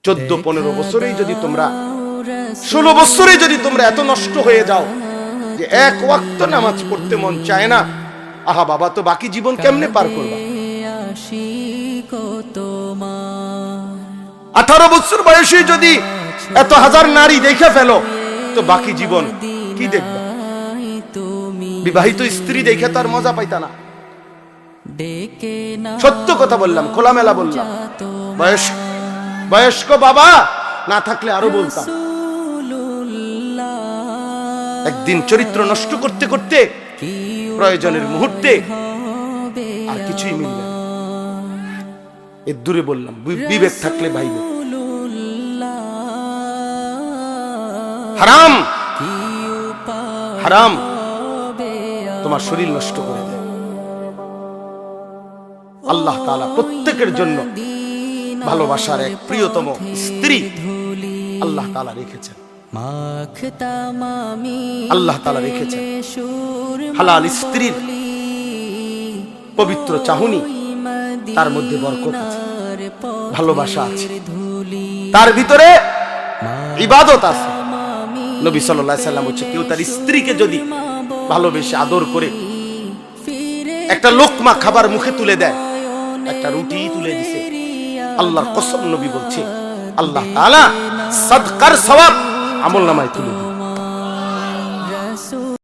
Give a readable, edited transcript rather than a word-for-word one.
14-15 বছরেই যদি তোমরা 16 বছরে যদি তোমরা এত নষ্ট হয়ে যাও যে এক ওয়াক্ত নামাজ পড়তে মন চায় না, আহা বাবা, তো বাকি জীবন কেমনে পার করবা? 18 বছর বয়সে যদি এত হাজার নারী দেখে ফেলো, তো বাকি জীবন কি দেখবা? বিবাহিত স্ত্রী দেখে তার মজা পাইতা না। সত্য কথা বললাম, খোলামেলা বললাম। বয়স্ক বাবা না থাকলে আরো বলতাম। একদিন চরিত্র নষ্ট করতে করতে প্রয়োজনের মুহূর্তে আর কিছুই মিলবে না। এর দূরে বললাম, বিবেক থাকলে ভাইবে। হারাম হারাম তোমার শরীর নষ্ট করে দেয়। আল্লাহ তাআলা প্রত্যেকের জন্য ভালোবাসার এক প্রিয়তম স্ত্রী আল্লাহ তাআলা রেখেছেন। আল্লাহ তাআলা রেখেছেন হালাল স্ত্রীর পবিত্র চাহনি, তার মধ্যে বরকত আছে, ভালোবাসা আছে, তার ভিতরে ইবাদত আছে। নবী সাল্লাল্লাহু আলাইহি ওয়াসাল্লাম বলেছেন, কেউ তার স্ত্রীকে যদি ভালোবেসে আদর করে একটা লোকমা খাবার মুখে তুলে দেয়, একটা রুটি তুলে দিছে, আল্লাহর কসম নবী বলছে, আল্লাহ তাআলা সাদকার সওয়াব আমলনামায় তুলে দেয়।